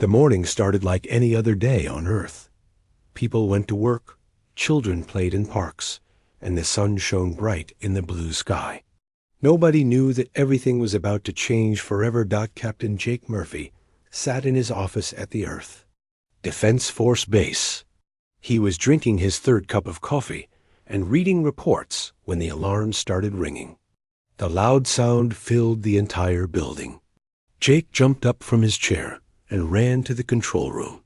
The morning started like any other day on Earth. People went to work, children played in parks, and the sun shone bright in the blue sky. Nobody knew that everything was about to change forever. Captain Jake Murphy sat in his office at the Earth Defense Force Base. He was drinking his third cup of coffee and reading reports when the alarm started ringing. The loud sound filled the entire building. Jake jumped up from his chair and ran to the control room.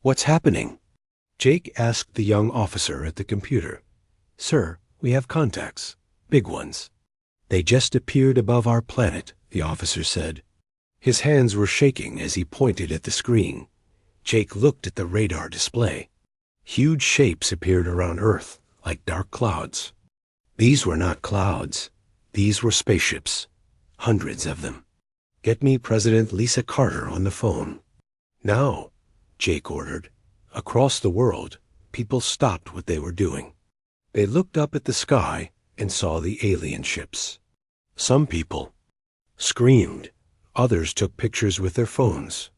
"What's happening?" Jake asked the young officer at the computer. "Sir, we have contacts. Big ones." "They just appeared above our planet," the officer said. His hands were shaking as he pointed at the screen. Jake looked at the radar display. Huge shapes appeared around Earth like dark clouds. These were not clouds. These were spaceships. Hundreds of them. "Get me President Lisa Carter on the phone." "Now," Jake ordered. Across the world, people stopped what they were doing. They looked up at the sky and saw the alien ships. Some people screamed. Others took pictures with their phones.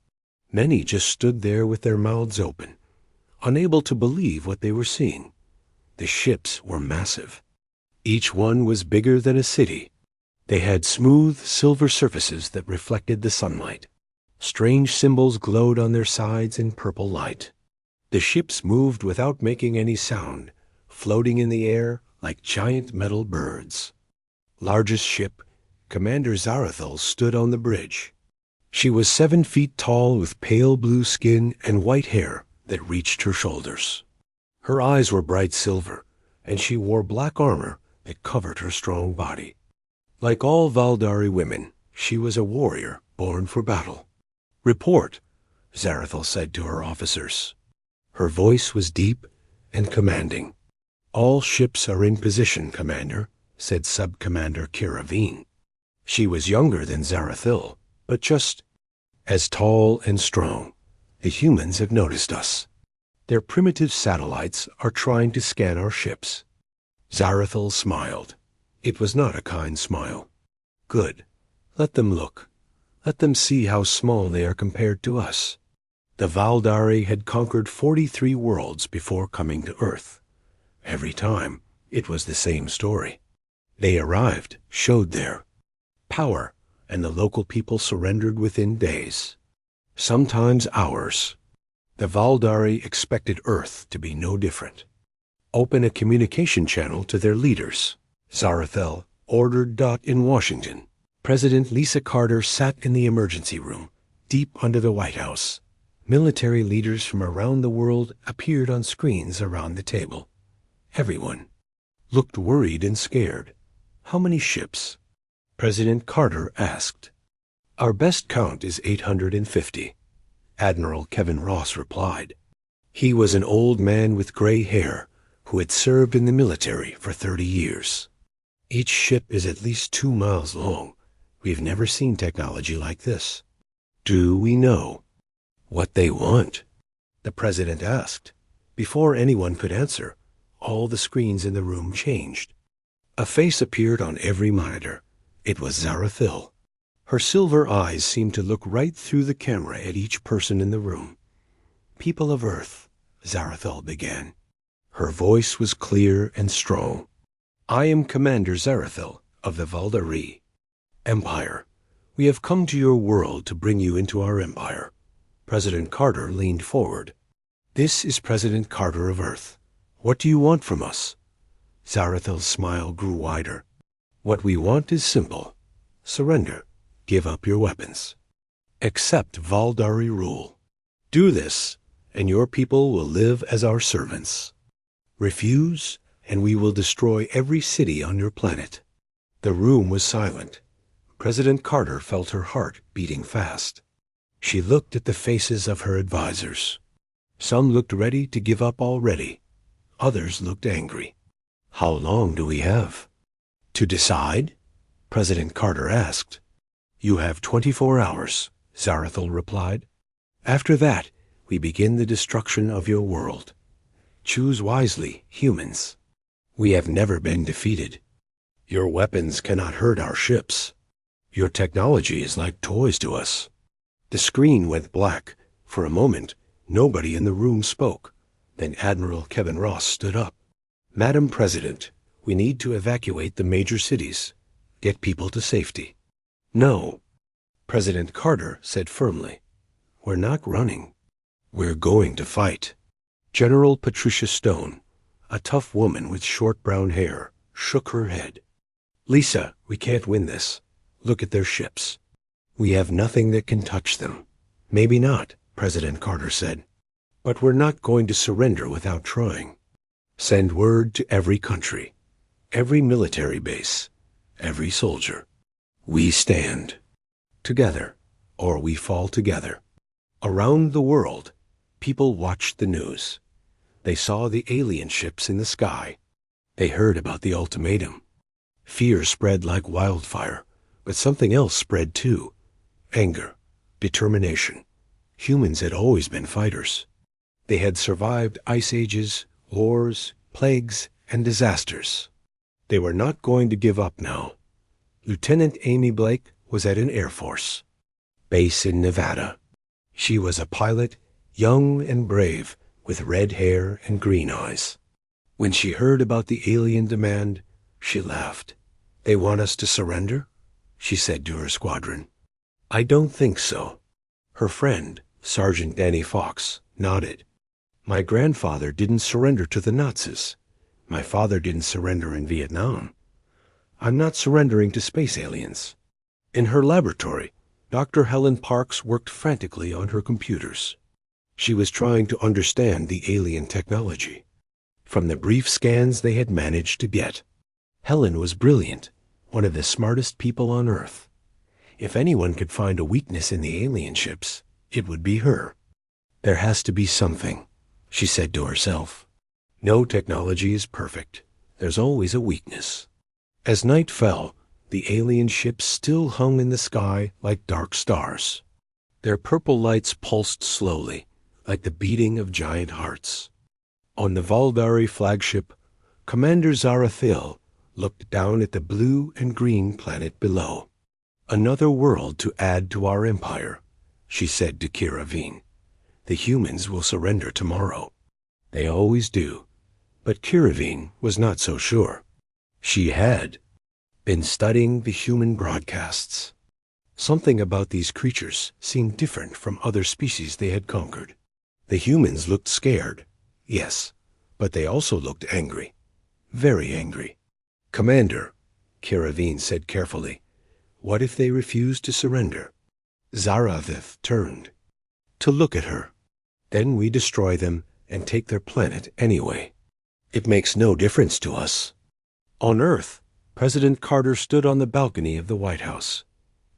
Many just stood there with their mouths open, unable to believe what they were seeing. The ships were massive. Each one was bigger than a city. They had smooth silver surfaces that reflected the sunlight. Strange symbols glowed on their sides in purple light. The ships moved without making any sound, floating in the air like giant metal birds. Largest ship, Commander Zarathil, stood on the bridge. She was 7 feet tall with pale blue skin and white hair that reached her shoulders. Her eyes were bright silver, and she wore black armor that covered her strong body. Like all Valdari women, she was a warrior born for battle. "Report," Zarathil said to her officers. Her voice was deep and commanding. "All ships are in position, Commander," said Sub-Commander Kiravine. She was younger than Zarathil, but just as tall and strong. "The humans have noticed us. Their primitive satellites are trying to scan our ships." Zarathil smiled. It was not a kind smile. "Good. Let them look. Let them see how small they are compared to us." The Valdari had conquered 43 worlds before coming to Earth. Every time, it was the same story. They arrived, showed their power, and the local people surrendered within days. Sometimes hours. The Valdari expected Earth to be no different. "Open a communication channel to their leaders," Zarathil ordered. In Washington, President Lisa Carter sat in the emergency room, deep under the White House. Military leaders from around the world appeared on screens around the table. Everyone looked worried and scared. "How many ships?" President Carter asked. "Our best count is 850, Admiral Kevin Ross replied. He was an old man with gray hair who had served in the military for 30 years. "Each ship is at least 2 miles long. We've never seen technology like this." "Do we know what they want?" the president asked. Before anyone could answer, all the screens in the room changed. A face appeared on every monitor. It was Zarathil. Her silver eyes seemed to look right through the camera at each person in the room. "People of Earth," Zarathil began. Her voice was clear and strong. "I am Commander Zarathil of the Valdari Empire. We have come to your world to bring you into our empire." President Carter leaned forward. "This is President Carter of Earth. What do you want from us?" Zarathil's smile grew wider. "What we want is simple. Surrender. Give up your weapons. Accept Valdari rule. Do this, and your people will live as our servants. Refuse, and we will destroy every city on your planet." The room was silent. President Carter felt her heart beating fast. She looked at the faces of her advisors. Some looked ready to give up already. Others looked angry. "How long do we have to decide?" President Carter asked. "You have 24 hours, Zarathil replied. "After that, we begin the destruction of your world. Choose wisely, humans. We have never been defeated. Your weapons cannot hurt our ships. Your technology is like toys to us." The screen went black, For a moment, nobody in the room spoke. Then Admiral Kevin Ross stood up. "Madam President, we need to evacuate the major cities. Get people to safety." "No," President Carter said firmly. "We're not running. We're going to fight." General Patricia Stone, a tough woman with short brown hair, shook her head. "Lisa, we can't win this. Look at their ships. We have nothing that can touch them." "Maybe not," President Carter said. "But we're not going to surrender without trying. Send word to every country, every military base, every soldier. We stand together, or we fall together." Around the world, people watched the news. They saw the alien ships in the sky. They heard about the ultimatum. Fear spread like wildfire, but something else spread too. Anger, determination. Humans had always been fighters. They had survived ice ages, wars, plagues, and disasters. They were not going to give up now. Lieutenant Amy Blake was at an Air Force base in Nevada. She was a pilot, young and brave, with red hair and green eyes. When she heard about the alien demand, she laughed. "They want us to surrender?" she said to her squadron. "I don't think so." Her friend, Sergeant Danny Fox, nodded. "My grandfather didn't surrender to the Nazis. My father didn't surrender in Vietnam. I'm not surrendering to space aliens." In her laboratory, Dr. Helen Parks worked frantically on her computers. She was trying to understand the alien technology from the brief scans they had managed to get. Helen was brilliant, one of the smartest people on Earth. If anyone could find a weakness in the alien ships, it would be her. "There has to be something," she said to herself. "No technology is perfect. There's always a weakness." As night fell, the alien ships still hung in the sky like dark stars. Their purple lights pulsed slowly, like the beating of giant hearts. On the Valdari flagship, Commander Zarathil looked down at the blue and green planet below. "Another world to add to our empire," she said to Kira Veen. "The humans will surrender tomorrow. They always do." But Kira Veen was not so sure. She had been studying the human broadcasts. Something about these creatures seemed different from other species they had conquered. The humans looked scared, yes, but they also looked angry, very angry. "Commander," Kira Veen said carefully, "what if they refuse to surrender?" Zarathil turned to look at her. "Then we destroy them and take their planet anyway. It makes no difference to us." On Earth, President Carter stood on the balcony of the White House.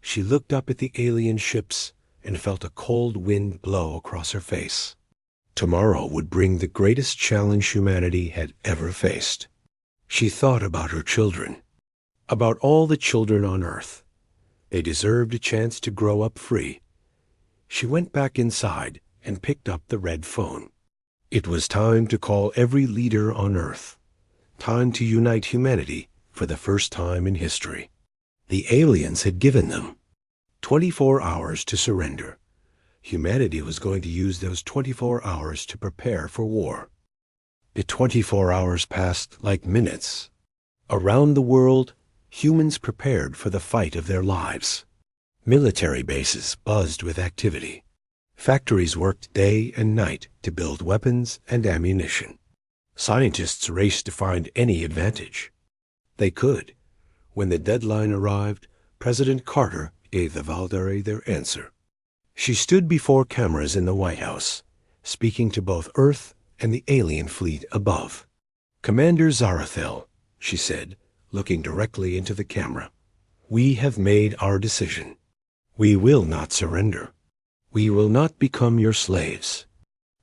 She looked up at the alien ships and felt a cold wind blow across her face. Tomorrow would bring the greatest challenge humanity had ever faced. She thought about her children, about all the children on Earth. They deserved a chance to grow up free. She went back inside and picked up the red phone. It was time to call every leader on Earth. Time to unite humanity for the first time in history. The aliens had given them 24 hours to surrender. Humanity was going to use those 24 hours to prepare for war. The 24 hours passed like minutes. Around the world, humans prepared for the fight of their lives. Military bases buzzed with activity. Factories worked day and night to build weapons and ammunition. Scientists raced to find any advantage they could. When the deadline arrived, President Carter gave the Valdari their answer. She stood before cameras in the White House, speaking to both Earth and the alien fleet above. "Commander Zarathil," she said, looking directly into the camera, "we have made our decision. We will not surrender. We will not become your slaves.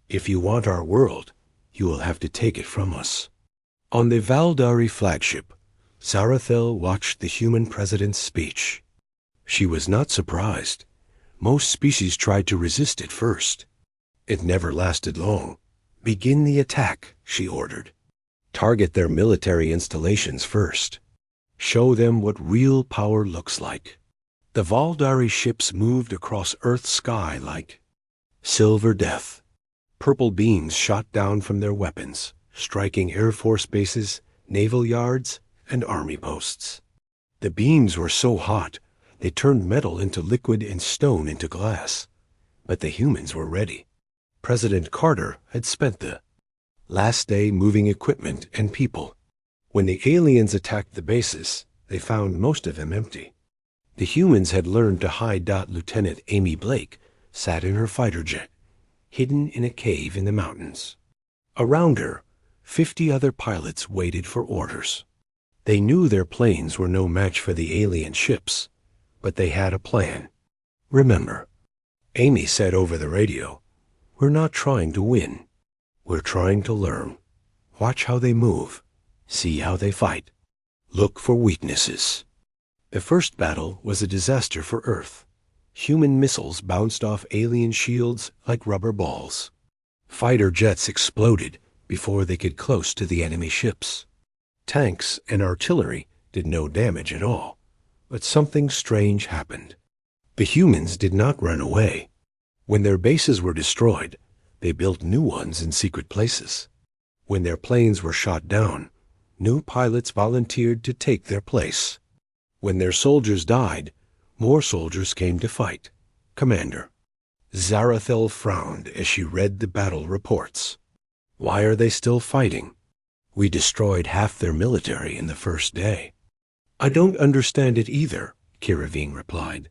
If you want our world, you will have to take it from us." On the Valdari flagship, Zarathil watched the human president's speech. She was not surprised. Most species tried to resist it first. It never lasted long. "Begin the attack," she ordered. "Target their military installations first. Show them what real power looks like." The Valdari ships moved across Earth's sky like Silver death. Purple beams shot down from their weapons, striking Air Force bases, naval yards, and army posts. The beams were so hot, they turned metal into liquid and stone into glass. But the humans were ready. President Carter had spent the last day moving equipment and people. When the aliens attacked the bases, they found most of them empty. The humans had learned to hide. Lieutenant Amy Blake sat in her fighter jet, hidden in a cave in the mountains. Around her, 50 other pilots waited for orders. They knew their planes were no match for the alien ships, but they had a plan. Remember, Amy said over the radio, "We're not trying to win. We're trying to learn. Watch how they move. See how they fight. Look for weaknesses." The first battle was a disaster for Earth. Human missiles bounced off alien shields like rubber balls. Fighter jets exploded before they could close to the enemy ships. Tanks and artillery did no damage at all. But something strange happened. The humans did not run away. When their bases were destroyed, they built new ones in secret places. When their planes were shot down, new pilots volunteered to take their place. When their soldiers died, more soldiers came to fight. Commander Zarathel frowned as she read the battle reports. Why are they still fighting? We destroyed half their military in the first day. I don't understand it either, Kiravine replied.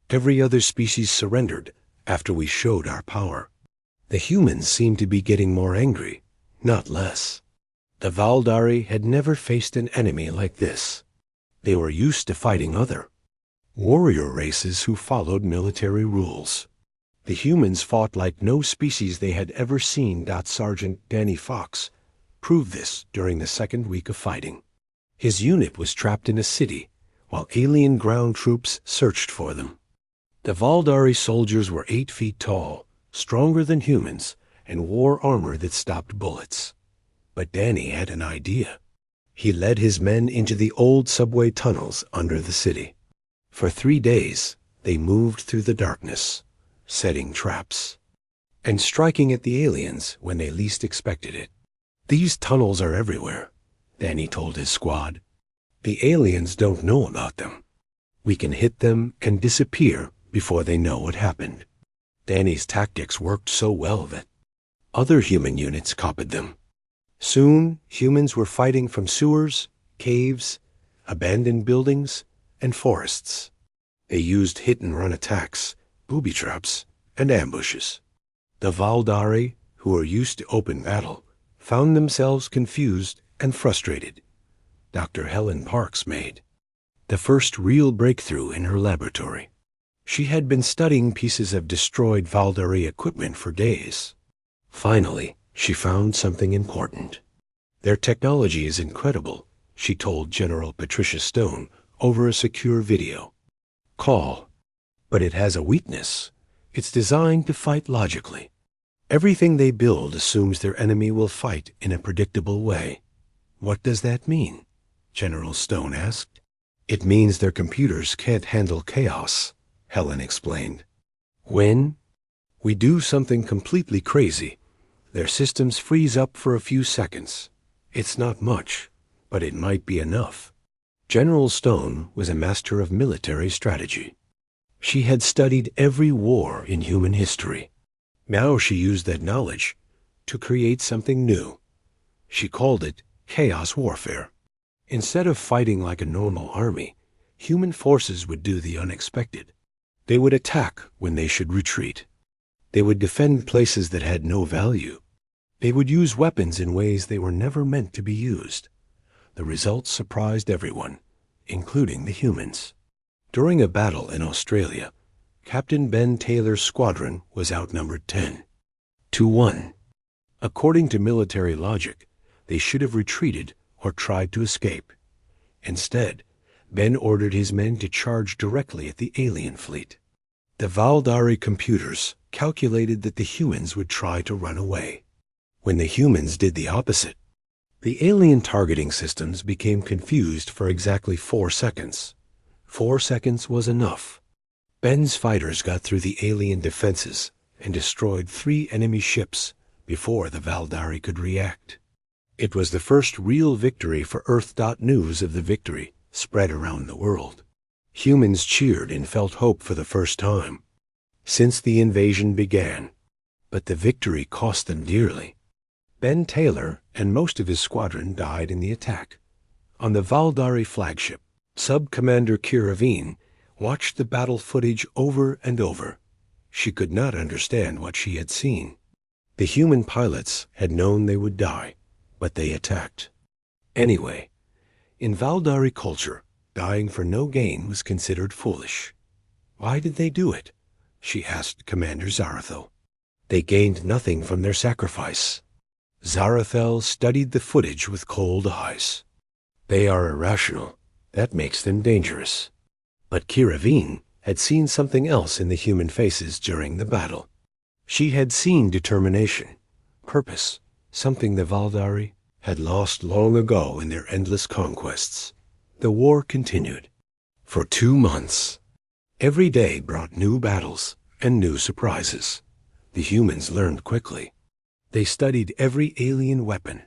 Every other species surrendered after we showed our power. The humans seemed to be getting more angry, not less. The Valdari had never faced an enemy like this. They were used to fighting other warrior races who followed military rules. The humans fought like no species they had ever seen. Sergeant Danny Fox proved this during the second week of fighting. His unit was trapped in a city while alien ground troops searched for them. The Valdari soldiers were 8 feet tall, stronger than humans, and wore armor that stopped bullets. But Danny had an idea. He led his men into the old subway tunnels under the city. For 3 days, they moved through the darkness, setting traps, and striking at the aliens when they least expected it. These tunnels are everywhere, Danny told his squad. The aliens don't know about them. We can hit them and disappear before they know what happened. Danny's tactics worked so well that other human units copied them. Soon, humans were fighting from sewers, caves, abandoned buildings, and forests. They used hit-and-run attacks, booby traps, and ambushes. The Valdari, who were used to open battle, found themselves confused and frustrated. Dr. Helen Parks made the first real breakthrough in her laboratory. She had been studying pieces of destroyed Valdari equipment for days. Finally, she found something important. Their technology is incredible, she told General Patricia Stone over a secure video call. But it has a weakness. It's designed to fight logically. Everything they build assumes their enemy will fight in a predictable way. What does that mean? General Stone asked. It means their computers can't handle chaos, Helen explained. When we do something completely crazy, their systems freeze up for a few seconds. It's not much, but it might be enough. General Stone was a master of military strategy. She had studied every war in human history. Now she used that knowledge to create something new. She called it chaos warfare. Instead of fighting like a normal army, human forces would do the unexpected. They would attack when they should retreat. They would defend places that had no value. They would use weapons in ways they were never meant to be used. The results surprised everyone, including the humans. During a battle in Australia, Captain Ben Taylor's squadron was outnumbered 10-1. According to military logic, they should have retreated or tried to escape. Instead, Ben ordered his men to charge directly at the alien fleet. The Valdari computers calculated that the humans would try to run away. When the humans did the opposite, the alien targeting systems became confused for exactly 4 seconds. 4 seconds was enough. Ben's fighters got through the alien defenses and destroyed 3 enemy ships before the Valdari could react. It was the first real victory for Earth. News of the victory spread around the world. Humans cheered and felt hope for the first time since the invasion began. But the victory cost them dearly. Ben Taylor and most of his squadron died in the attack. On the Valdari flagship, Sub-Commander Kiravine watched the battle footage over and over. She could not understand what she had seen. The human pilots had known they would die, but they attacked. Anyway, in Valdari culture, dying for no gain was considered foolish. Why did they do it? She asked Commander Zarathel. They gained nothing from their sacrifice. Zarathel studied the footage with cold eyes. They are irrational. That makes them dangerous. But Kiravine had seen something else in the human faces during the battle. She had seen determination, purpose, something the Valdari had lost long ago in their endless conquests. The war continued. For 2 months. Every day brought new battles and new surprises. The humans learned quickly. They studied every alien weapon,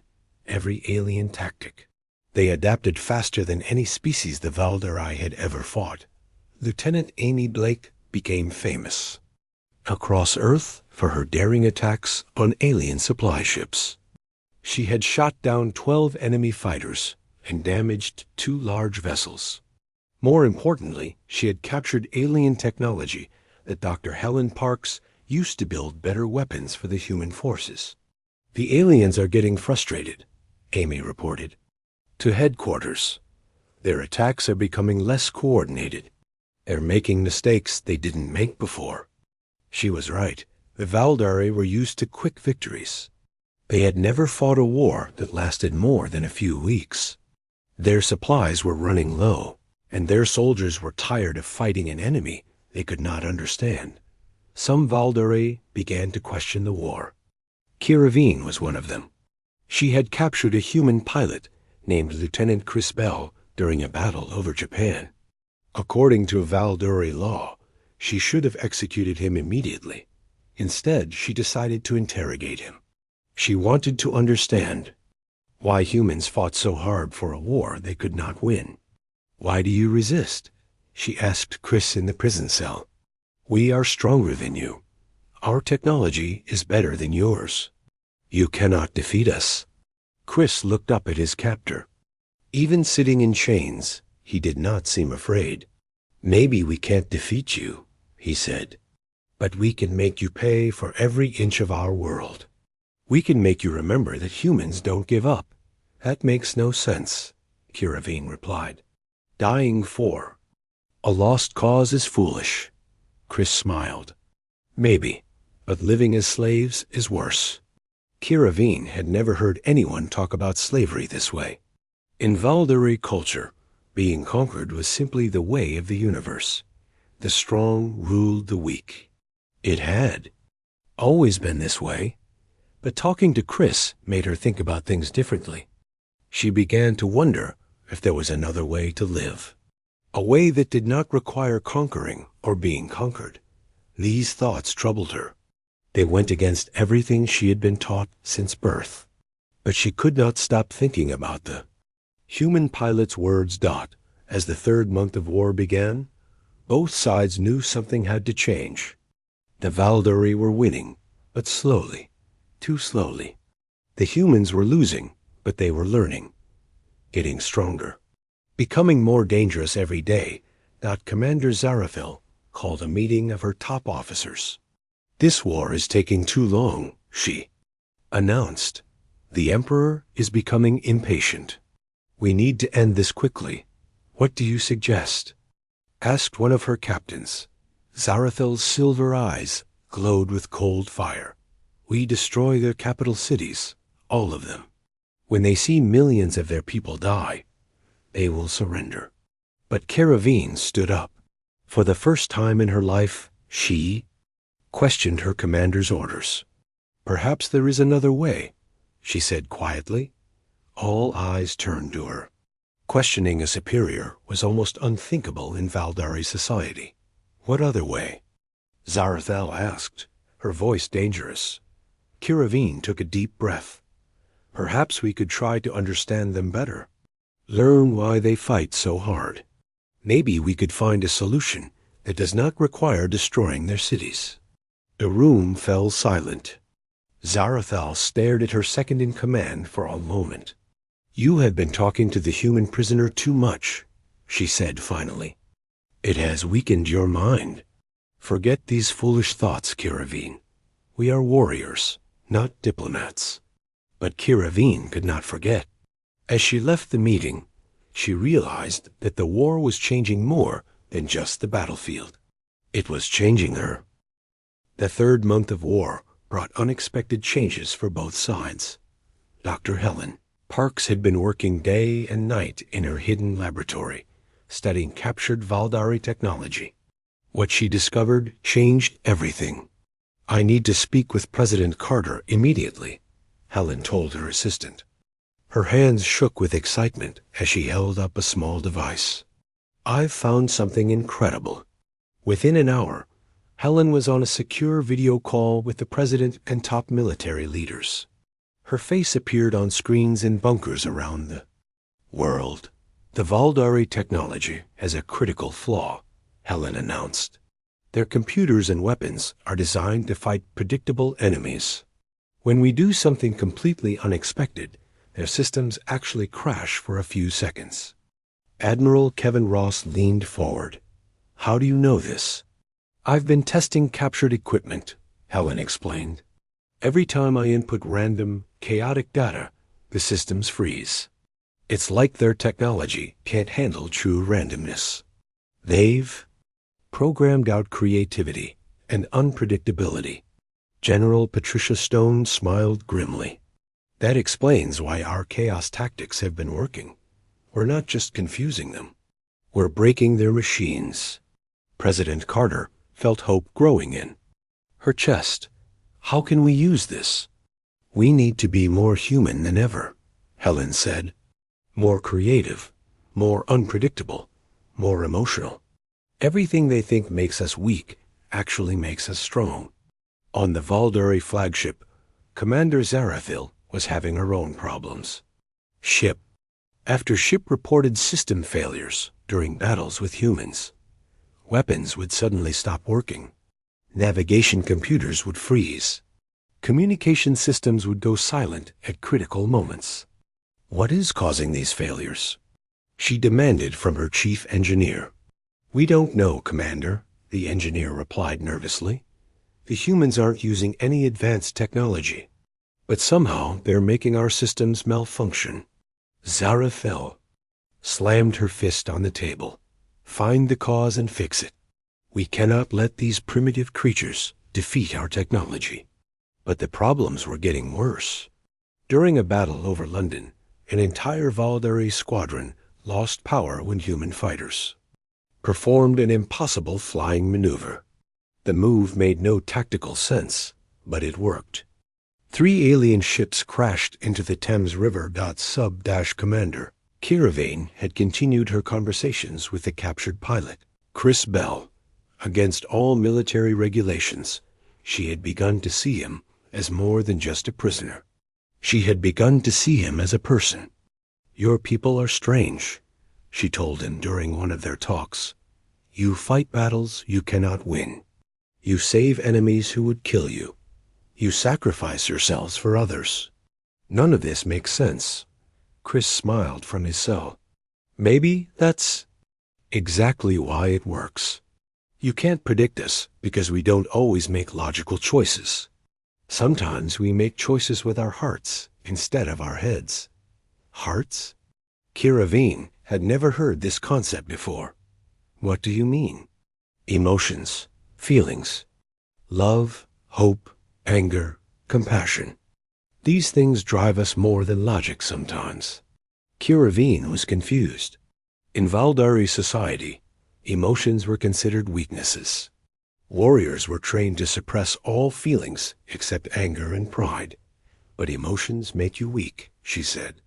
every alien tactic. They adapted faster than any species the Valdari had ever fought. Lieutenant Amy Blake became famous across Earth for her daring attacks on alien supply ships. She had shot down 12 enemy fighters and damaged 2 large vessels. More importantly, she had captured alien technology that Dr. Helen Parks used to build better weapons for the human forces. The aliens are getting frustrated, Amy reported to headquarters. Their attacks are becoming less coordinated. They're making mistakes they didn't make before. She was right. The Valdari were used to quick victories. They had never fought a war that lasted more than a few weeks. Their supplies were running low, and their soldiers were tired of fighting an enemy they could not understand. Some Valdari began to question the war. Kiravine was one of them. She had captured a human pilot named Lieutenant Chris Bell during a battle over Japan. According to Valdari law, she should have executed him immediately. Instead, she decided to interrogate him. She wanted to understand why humans fought so hard for a war they could not win. "Why do you resist?" she asked Chris in the prison cell. "We are stronger than you. Our technology is better than yours. You cannot defeat us." Chris looked up at his captor. Even sitting in chains, he did not seem afraid. "Maybe we can't defeat you," he said, "but we can make you pay for every inch of our world. We can make you remember that humans don't give up." "That makes no sense," Kiravine replied. "Dying for a lost cause is foolish." Chris smiled. "Maybe, but living as slaves is worse." Kiravine had never heard anyone talk about slavery this way. In Valdari culture, being conquered was simply the way of the universe. The strong ruled the weak. It had always been this way, but talking to Chris made her think about things differently. She began to wonder if there was another way to live, a way that did not require conquering or being conquered. These thoughts troubled her. They went against everything she had been taught since birth. But she could not stop thinking about the human pilot's words. As the 3rd month of war began, both sides knew something had to change. The Valdari were winning, but slowly, too slowly. The humans were losing, but they were learning, getting stronger, becoming more dangerous every day. Commander Zarathel called a meeting of her top officers. "This war is taking too long," she announced. "The Emperor is becoming impatient. We need to end this quickly. What do you suggest?" asked one of her captains. Zarathel's silver eyes glowed with cold fire. "We destroy their capital cities, all of them. When they see millions of their people die, they will surrender." But Kiravine stood up. For the first time in her life, she questioned her commander's orders. "Perhaps there is another way," she said quietly. All eyes turned to her. Questioning a superior was almost unthinkable in Valdari society. "What other way?" Zarathel asked. her voice dangerous. Kiravine took a deep breath. Perhaps we could try to understand them better. Learn why they fight so hard. Maybe we could find a solution that does not require destroying their cities. The room fell silent. Zarathal stared at her second-in-command for a moment. "You have been talking to the human prisoner too much," she said finally. "It has weakened your mind. Forget these foolish thoughts, Kiravine. We are warriors, not diplomats." But Kiravine could not forget. As she left the meeting, she realized that the war was changing more than just the battlefield. It was changing her. The third month of war brought unexpected changes for both sides. Dr. Helen Parks had been working day and night in her hidden laboratory, studying captured Valdari technology. What she discovered changed everything. "I need to speak with President Carter immediately," Helen told her assistant. Her hands shook with excitement as she held up a small device. "I've found something incredible." Within an hour, Helen was on a secure video call with the president and top military leaders. Her face appeared on screens in bunkers around the world. "The Valdari technology has a critical flaw," Helen announced. "Their computers and weapons are designed to fight predictable enemies. When we do something completely unexpected, their systems actually crash for a few seconds." Admiral Kevin Ross leaned forward. "How do you know this?" "I've been testing captured equipment," Helen explained. "Every time I input random, chaotic data, the systems freeze. It's like their technology can't handle true randomness. They've programmed out creativity and unpredictability." General Patricia Stone smiled grimly. "That explains why our chaos tactics have been working. We're not just confusing them. We're breaking their machines." President Carter felt hope growing in her chest. "How can we use this?" "We need to be more human than ever," Helen said. "More creative, more unpredictable, more emotional. Everything they think makes us weak actually makes us strong." On the Valdari flagship, Commander Zarathil was having her own problems. Ship after ship reported system failures during battles with humans. Weapons would suddenly stop working. Navigation computers would freeze. Communication systems would go silent at critical moments. "What is causing these failures?" she demanded from her chief engineer. "We don't know, Commander," the engineer replied nervously. "The humans aren't using any advanced technology, but somehow they're making our systems malfunction." Zara fell, slammed her fist on the table. "Find the cause and fix it. We cannot let these primitive creatures defeat our technology." But the problems were getting worse. During a battle over London, an entire Valdari squadron lost power when human fighters performed an impossible flying maneuver. The move made no tactical sense, but it worked. 3 alien ships crashed into the Thames River. Commander Kiravane had continued her conversations with the captured pilot, Chris Bell. Against all military regulations, she had begun to see him as more than just a prisoner. She had begun to see him as a person. "Your people are strange," she told him during one of their talks. "You fight battles you cannot win. You save enemies who would kill you. You sacrifice yourselves for others. None of this makes sense." Chris smiled from his cell. "Maybe that's exactly why it works. You can't predict us because we don't always make logical choices. Sometimes we make choices with our hearts instead of our heads." Hearts? Kiravine had never heard this concept before. "What do you mean?" "Emotions, feelings, love, hope, anger, compassion. These things drive us more than logic sometimes." Kiravine was confused. In Valdari society, emotions were considered weaknesses. Warriors were trained to suppress all feelings except anger and pride. "But emotions make you weak," she said.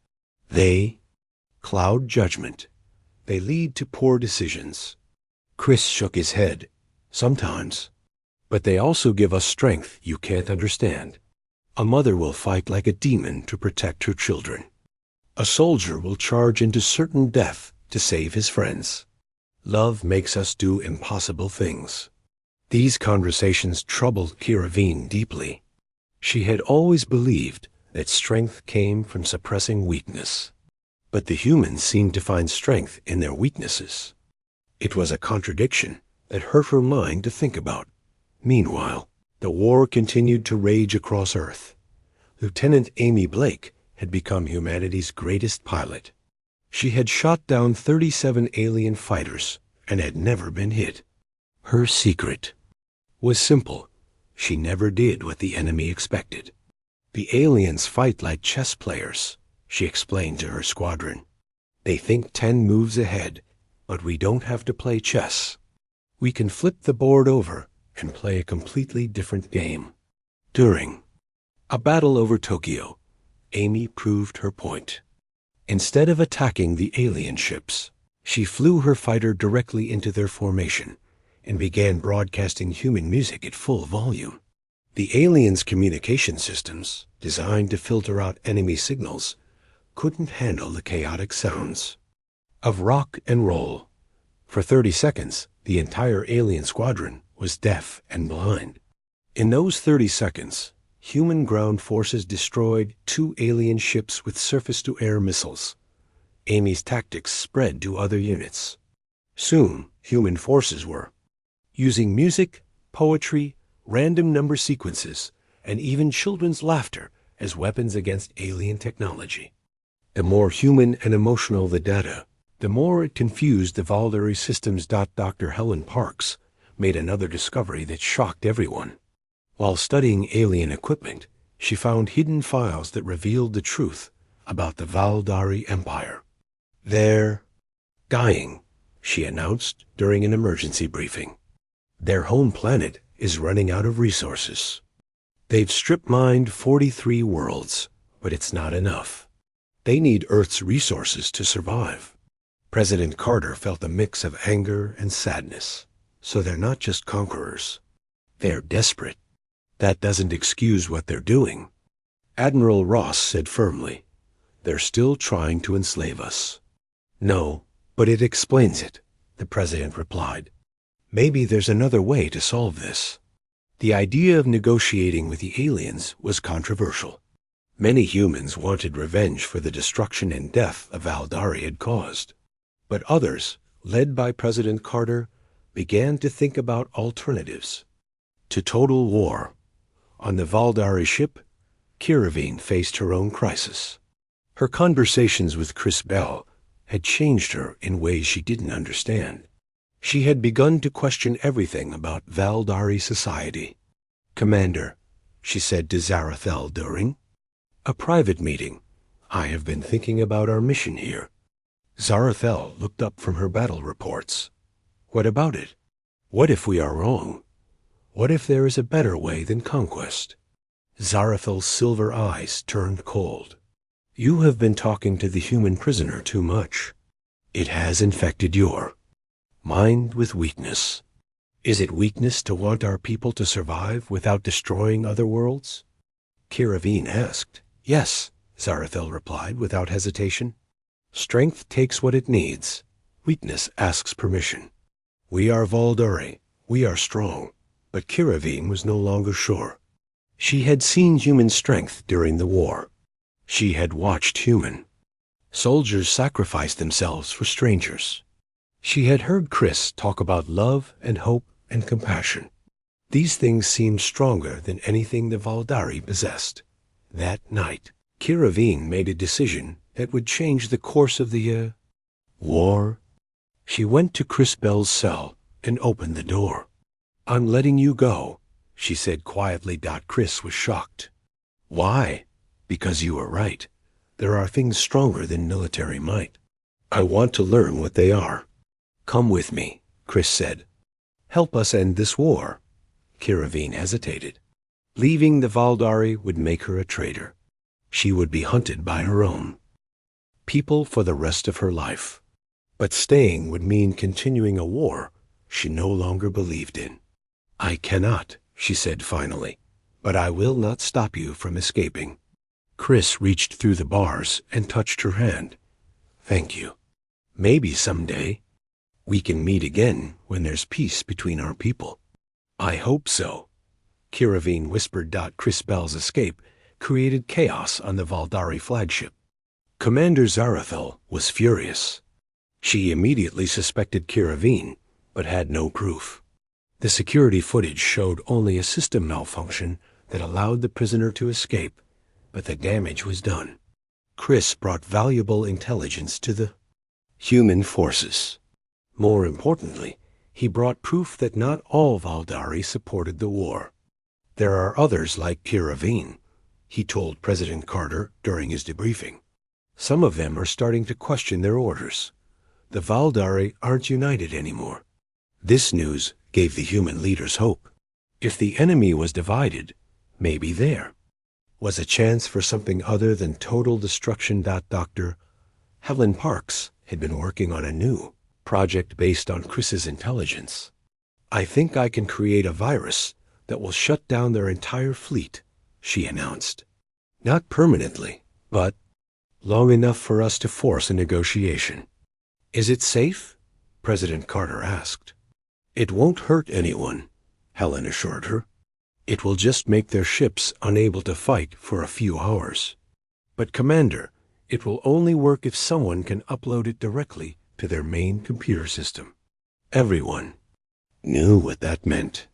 "They cloud judgment. They lead to poor decisions." Chris shook his head. "Sometimes. But they also give us strength you can't understand. A mother will fight like a demon to protect her children. A soldier will charge into certain death to save his friends. Love makes us do impossible things. These conversations troubled Kiravine deeply. She had always believed that strength came from suppressing weakness. But the humans seemed to find strength in their weaknesses. It was a contradiction that hurt her mind to think about. Meanwhile, the war continued to rage across Earth. Lieutenant Amy Blake had become humanity's greatest pilot. She had shot down 37 alien fighters and had never been hit. Her secret was simple. She never did what the enemy expected. The aliens fight like chess players, she explained to her squadron. They think 10 moves ahead, but we don't have to play chess. We can flip the board over and play a completely different game. During a battle over Tokyo, Amy proved her point. Instead of attacking the alien ships, she flew her fighter directly into their formation and began broadcasting human music at full volume. The aliens' communication systems, designed to filter out enemy signals, couldn't handle the chaotic sounds of rock and roll. For 30 seconds, the entire alien squadron was deaf and blind. In those 30 seconds, human ground forces destroyed 2 alien ships with surface-to-air missiles. Amy's tactics spread to other units. Soon, human forces were using music, poetry, random number sequences, and even children's laughter as weapons against alien technology. The more human and emotional the data, the more it confused the Valdari systems. Dr. Helen Parks made another discovery that shocked everyone. While studying alien equipment, she found hidden files that revealed the truth about the Valdari Empire. They're dying, she announced during an emergency briefing. Their home planet is running out of resources. They've strip-mined 43 worlds, but it's not enough. They need Earth's resources to survive. President Carter felt a mix of anger and sadness. So they're not just conquerors. They're desperate. That doesn't excuse what they're doing. Admiral Ross said firmly, "They're still trying to enslave us." "No, but it explains it," the president replied. "Maybe there's another way to solve this." The idea of negotiating with the aliens was controversial. Many humans wanted revenge for the destruction and death of Valdari had caused. But others, led by President Carter, began to think about alternatives to total war. On the Valdari ship, Kiravine faced her own crisis. Her conversations with Chris Bell had changed her in ways she didn't understand. She had begun to question everything about Valdari society. "Commander," she said to Zarathel during a private meeting, "I have been thinking about our mission here." Zarathel looked up from her battle reports. "What about it? What if we are wrong? What if there is a better way than conquest?" Zarathel's silver eyes turned cold. "You have been talking to the human prisoner too much. It has infected your mind with weakness. Is it weakness to want our people to survive without destroying other worlds?" Kiravine asked. "Yes," Zarathel replied without hesitation. "Strength takes what it needs. Weakness asks permission. We are Valdari. We are strong." But Kiravine was no longer sure. She had seen human strength during the war. She had watched human soldiers sacrifice themselves for strangers. She had heard Chris talk about love and hope and compassion. These things seemed stronger than anything the Valdari possessed. That night, Kiravine made a decision that would change the course of the war. She went to Chris Bell's cell and opened the door. "I'm letting you go," she said quietly. Chris was shocked. "Why?" "Because you were right. There are things stronger than military might. I want to learn what they are." "Come with me," Chris said. "Help us end this war." Kiravine hesitated. Leaving the Valdari would make her a traitor. She would be hunted by her own people for the rest of her life. But staying would mean continuing a war she no longer believed in. "I cannot," she said finally, "but I will not stop you from escaping." Chris reached through the bars and touched her hand. "Thank you. Maybe someday we can meet again when there's peace between our people." "I hope so." Kiravine whispered. Chris Bell's escape created chaos on the Valdari flagship. Commander Zarathel was furious. She immediately suspected Kiravine, but had no proof. The security footage showed only a system malfunction that allowed the prisoner to escape, but the damage was done. Chris brought valuable intelligence to the human forces. More importantly, he brought proof that not all Valdari supported the war. "There are others like Kiravine," he told President Carter during his debriefing. "Some of them are starting to question their orders. The Valdari aren't united anymore." This news gave the human leaders hope. If the enemy was divided, maybe there was a chance for something other than total destruction. Dr. Helen Parks had been working on a new project based on Chris's intelligence. "I think I can create a virus that will shut down their entire fleet," she announced. "Not permanently, but long enough for us to force a negotiation." "Is it safe?" President Carter asked. "It won't hurt anyone," Helen assured her. "It will just make their ships unable to fight for a few hours. But, Commander, it will only work if someone can upload it directly to their main computer system." Everyone knew what that meant.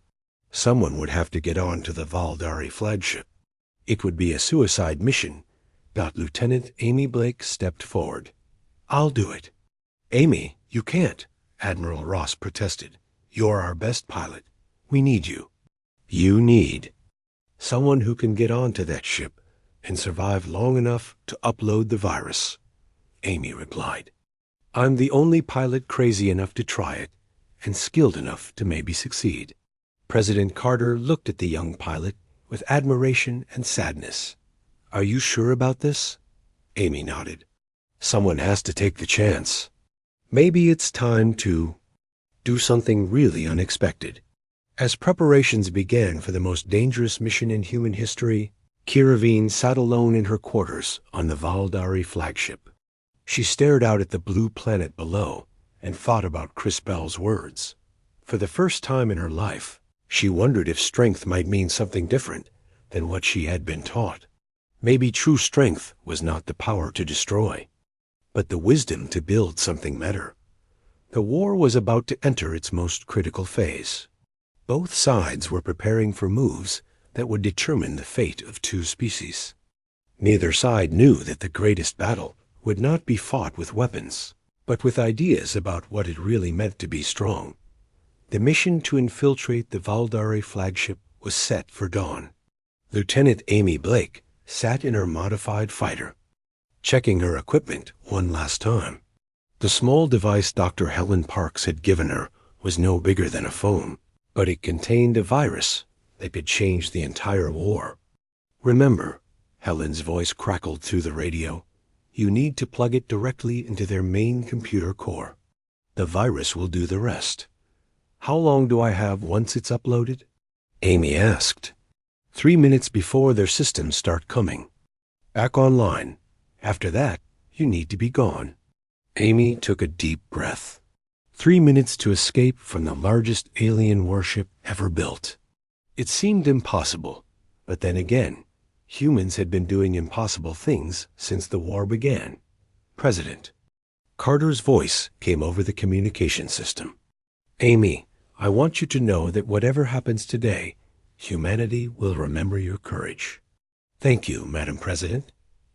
Someone would have to get on to the Valdari flagship. It would be a suicide mission. Lieutenant Amy Blake stepped forward. "I'll do it." "Amy, you can't," Admiral Ross protested. "You're our best pilot. We need you." "You need someone who can get onto that ship and survive long enough to upload the virus," Amy replied. "I'm the only pilot crazy enough to try it, and skilled enough to maybe succeed." President Carter looked at the young pilot with admiration and sadness. "Are you sure about this?" Amy nodded. "Someone has to take the chance. Maybe it's time to do something really unexpected." As preparations began for the most dangerous mission in human history, Kiravine sat alone in her quarters on the Valdari flagship. She stared out at the blue planet below and thought about Chris Bell's words. For the first time in her life, she wondered if strength might mean something different than what she had been taught. Maybe true strength was not the power to destroy, but the wisdom to build something better. The war was about to enter its most critical phase. Both sides were preparing for moves that would determine the fate of two species. Neither side knew that the greatest battle would not be fought with weapons, but with ideas about what it really meant to be strong. The mission to infiltrate the Valdari flagship was set for dawn. Lieutenant Amy Blake sat in her modified fighter, checking her equipment one last time. The small device Dr. Helen Parks had given her was no bigger than a phone, but it contained a virus that could change the entire war. "Remember," Helen's voice crackled through the radio, "you need to plug it directly into their main computer core. The virus will do the rest." "How long do I have once it's uploaded?" Amy asked. 3 minutes before their systems start coming back online. After that, you need to be gone." Amy took a deep breath. 3 minutes to escape from the largest alien warship ever built. It seemed impossible, but then again, humans had been doing impossible things since the war began. "President." Carter's voice came over the communication system. "Amy, I want you to know that whatever happens today, humanity will remember your courage." "Thank you, Madam President,"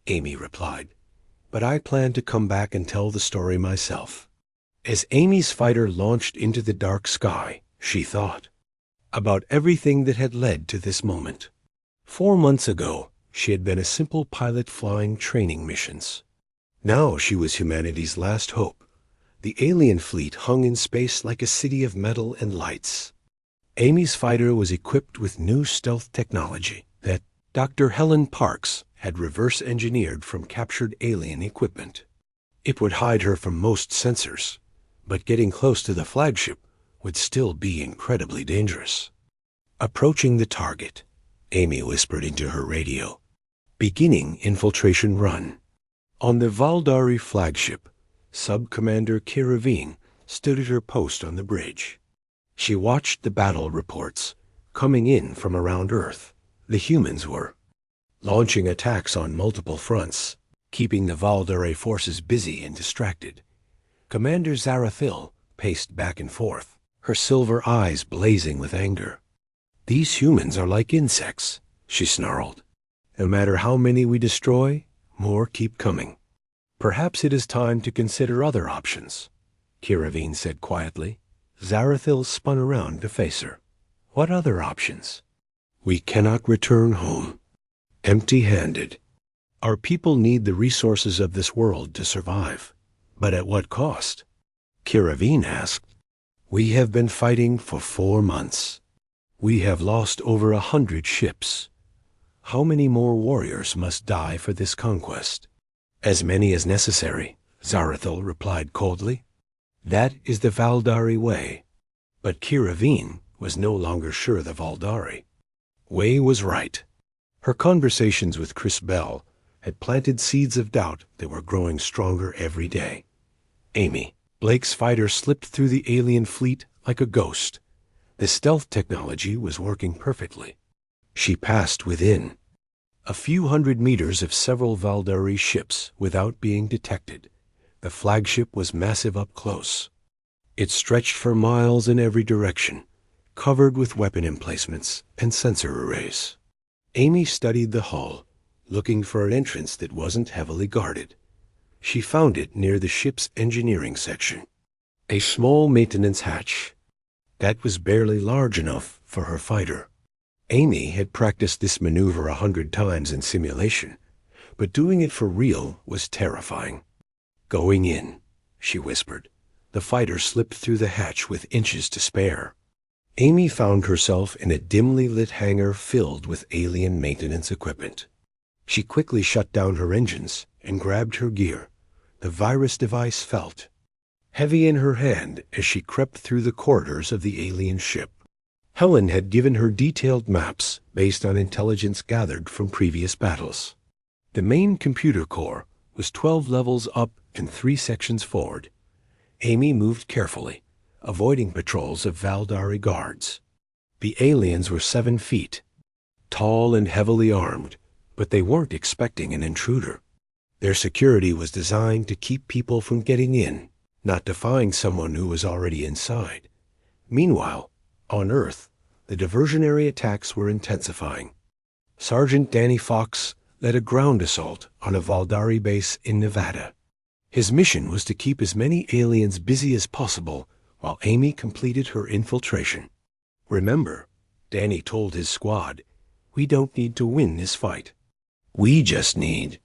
Amy replied. "But I plan to come back and tell the story myself." As Amy's fighter launched into the dark sky, she thought about everything that had led to this moment. 4 months ago, she had been a simple pilot flying training missions. Now she was humanity's last hope. The alien fleet hung in space like a city of metal and lights. Amy's fighter was equipped with new stealth technology that Dr. Helen Parks had reverse-engineered from captured alien equipment. It would hide her from most sensors, but getting close to the flagship would still be incredibly dangerous. Approaching the target, Amy whispered into her radio. Beginning infiltration run. On the Valdari flagship, Sub-Commander Kiravine stood at her post on the bridge. She watched the battle reports coming in from around Earth. The humans were launching attacks on multiple fronts, keeping the Valdari forces busy and distracted. Commander Zarathil paced back and forth, her silver eyes blazing with anger. "These humans are like insects," she snarled. "No matter how many we destroy, more keep coming." "Perhaps it is time to consider other options," Kiravine said quietly. Zarathil spun around to face her. "What other options?" "We cannot return home empty-handed. Our people need the resources of this world to survive. But at what cost?" Kiravine asked. "We have been fighting for 4 months. We have lost over 100 ships. How many more warriors must die for this conquest?" "As many as necessary," Zarathil replied coldly. "That is the Valdari way." But Kiravine was no longer sure the Valdari way was right. Her conversations with Chris Bell had planted seeds of doubt that were growing stronger every day. Amy, Blake's fighter slipped through the alien fleet like a ghost. The stealth technology was working perfectly. She passed within a few hundred meters of several Valdari ships without being detected. The flagship was massive up close. It stretched for miles in every direction, covered with weapon emplacements and sensor arrays. Amy studied the hull, looking for an entrance that wasn't heavily guarded. She found it near the ship's engineering section. A small maintenance hatch that was barely large enough for her fighter. Amy had practiced this maneuver 100 times in simulation, but doing it for real was terrifying. "Going in," she whispered. The fighter slipped through the hatch with inches to spare. Amy found herself in a dimly lit hangar filled with alien maintenance equipment. She quickly shut down her engines and grabbed her gear. The virus device felt heavy in her hand as she crept through the corridors of the alien ship. Helen had given her detailed maps based on intelligence gathered from previous battles. The main computer core was 12 levels up and 3 sections forward. Amy moved carefully, avoiding patrols of Valdari guards. The aliens were 7 feet, tall and heavily armed, but they weren't expecting an intruder. Their security was designed to keep people from getting in, not to find someone who was already inside. Meanwhile, on Earth, the diversionary attacks were intensifying. Sergeant Danny Fox led a ground assault on a Valdari base in Nevada. His mission was to keep as many aliens busy as possible while Amy completed her infiltration. "Remember," Danny told his squad, "we don't need to win this fight. We just need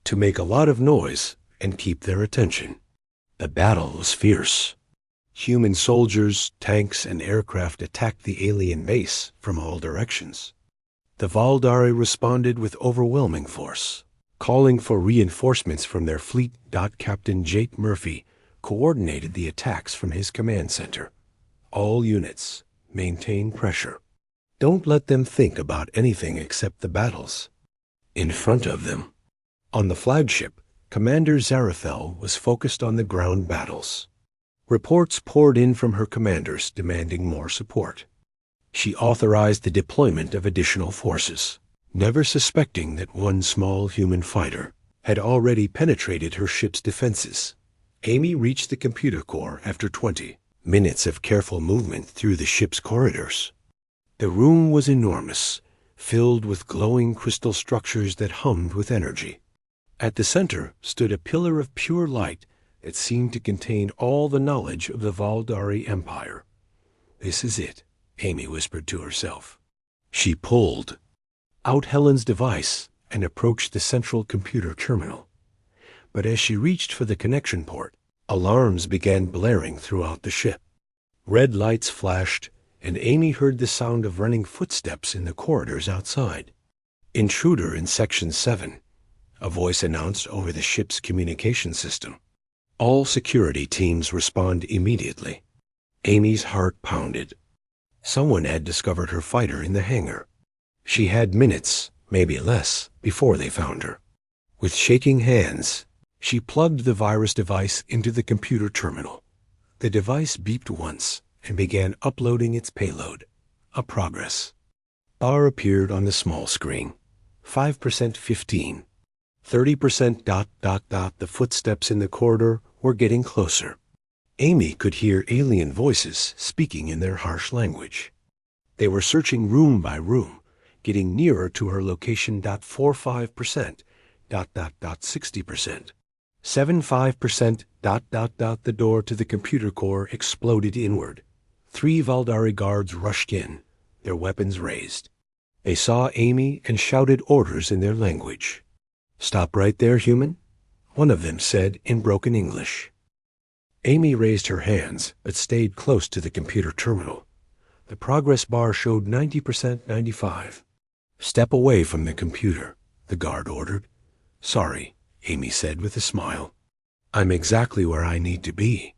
to make a lot of noise and keep their attention." The battle was fierce. Human soldiers, tanks, and aircraft attacked the alien base from all directions. The Valdari responded with overwhelming force, calling for reinforcements from their fleet. Captain Jake Murphy coordinated the attacks from his command center. "All units, maintain pressure. Don't let them think about anything except the battles in front of them." On the flagship, Commander Zarathil was focused on the ground battles. Reports poured in from her commanders demanding more support. She authorized the deployment of additional forces, never suspecting that one small human fighter had already penetrated her ship's defenses. Amy reached the computer core after 20 minutes of careful movement through the ship's corridors. The room was enormous, filled with glowing crystal structures that hummed with energy. At the center stood a pillar of pure light that seemed to contain all the knowledge of the Valdari Empire. "This is it," Amy whispered to herself. She pulled out Helen's device and approached the central computer terminal. But as she reached for the connection port, alarms began blaring throughout the ship. Red lights flashed, and Amy heard the sound of running footsteps in the corridors outside. "Intruder in Section 7, a voice announced over the ship's communication system. "All security teams respond immediately." Amy's heart pounded. Someone had discovered her fighter in the hangar. She had minutes, maybe less, before they found her. With shaking hands, she plugged the virus device into the computer terminal. The device beeped once and began uploading its payload. A progress bar appeared on the small screen. 5% 15. 30%. The footsteps in the corridor were getting closer. Amy could hear alien voices speaking in their harsh language. They were searching room by room, getting nearer to her location. 45%. 60%. 75%. The door to the computer core exploded inward. 3 Valdari guards rushed in, their weapons raised. They saw Amy and shouted orders in their language. "Stop right there, human," one of them said in broken English. Amy raised her hands but stayed close to the computer terminal. The progress bar showed 90%, 95. "Step away from the computer," the guard ordered. "Sorry," Amy said with a smile. "I'm exactly where I need to be."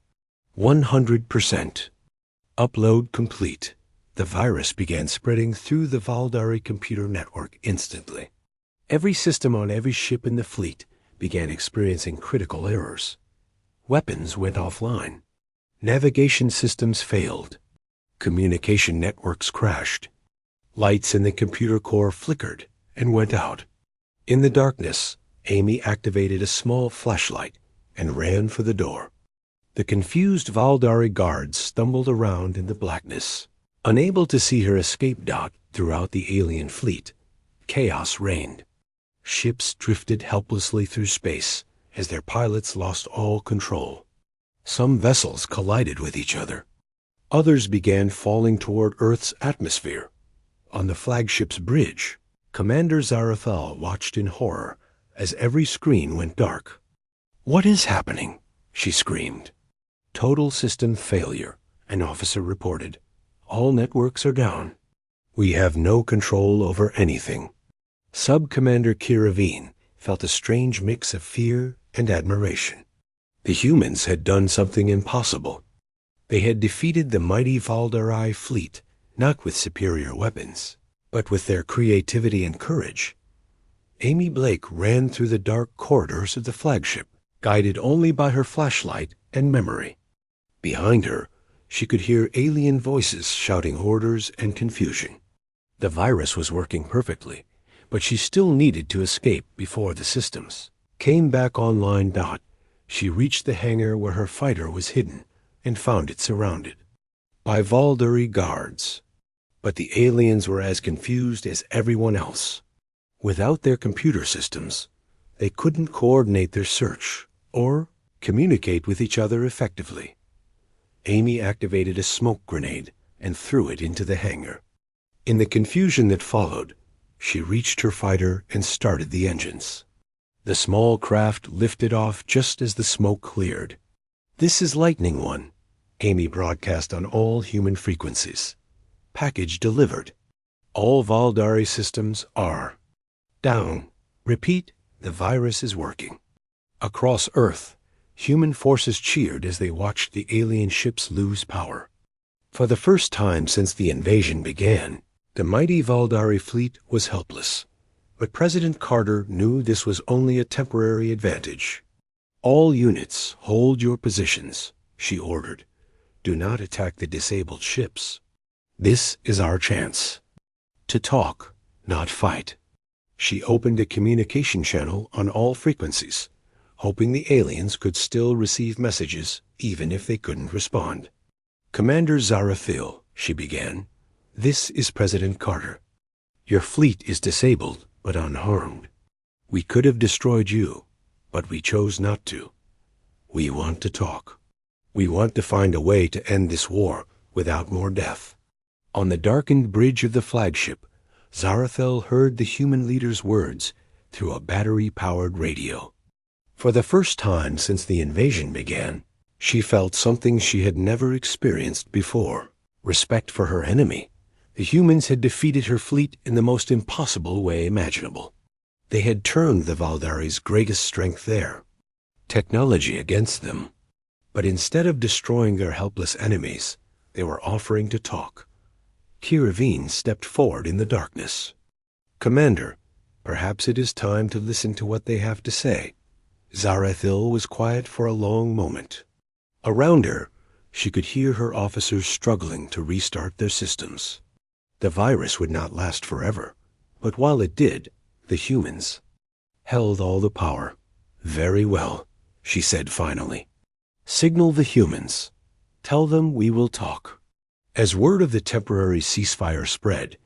100%. Upload complete. The virus began spreading through the Valdari computer network instantly. Every system on every ship in the fleet began experiencing critical errors. Weapons went offline. Navigation systems failed. Communication networks crashed. Lights in the computer core flickered and went out. In the darkness, Amy activated a small flashlight and ran for the door. The confused Valdari guards stumbled around in the blackness. Unable to see her escape dot throughout the alien fleet, chaos reigned. Ships drifted helplessly through space as their pilots lost all control. Some vessels collided with each other. Others began falling toward Earth's atmosphere. On the flagship's bridge, Commander Zarathal watched in horror as every screen went dark. "What is happening?" she screamed. "Total system failure," an officer reported. "All networks are down. We have no control over anything." Sub-Commander Kiravine felt a strange mix of fear and admiration. The humans had done something impossible. They had defeated the mighty Valdari fleet, not with superior weapons, but with their creativity and courage. Amy Blake ran through the dark corridors of the flagship, guided only by her flashlight and memory. Behind her, she could hear alien voices shouting orders and confusion. The virus was working perfectly, but she still needed to escape before the systems came back online. She reached the hangar where her fighter was hidden and found it surrounded by Valdari guards. But the aliens were as confused as everyone else. Without their computer systems, they couldn't coordinate their search or communicate with each other effectively. Amy activated a smoke grenade and threw it into the hangar. In the confusion that followed, she reached her fighter and started the engines. The small craft lifted off just as the smoke cleared. "This is Lightning One," Amy broadcast on all human frequencies. "Package delivered. All Valdari systems are down. Repeat, the virus is working." Across Earth, human forces cheered as they watched the alien ships lose power. For the first time since the invasion began, the mighty Valdari fleet was helpless. But President Carter knew this was only a temporary advantage. "All units, hold your positions," she ordered. "Do not attack the disabled ships. This is our chance to talk, not fight." She opened a communication channel on all frequencies, hoping the aliens could still receive messages even if they couldn't respond. "Commander Zarathil," she began, "this is President Carter. Your fleet is disabled but unharmed. We could have destroyed you, but we chose not to. We want to talk. We want to find a way to end this war without more death." On the darkened bridge of the flagship, Zarathil heard the human leader's words through a battery-powered radio. For the first time since the invasion began, she felt something she had never experienced before: respect for her enemy. The humans had defeated her fleet in the most impossible way imaginable. They had turned the Valdari's greatest strength there, technology, against them. But instead of destroying their helpless enemies, they were offering to talk. Kiravine stepped forward in the darkness. "Commander, perhaps it is time to listen to what they have to say." Zarathil was quiet for a long moment. Around her, she could hear her officers struggling to restart their systems. The virus would not last forever, but while it did, the humans held all the power. "Very well," she said finally. "Signal the humans. Tell them we will talk." As word of the temporary ceasefire spread,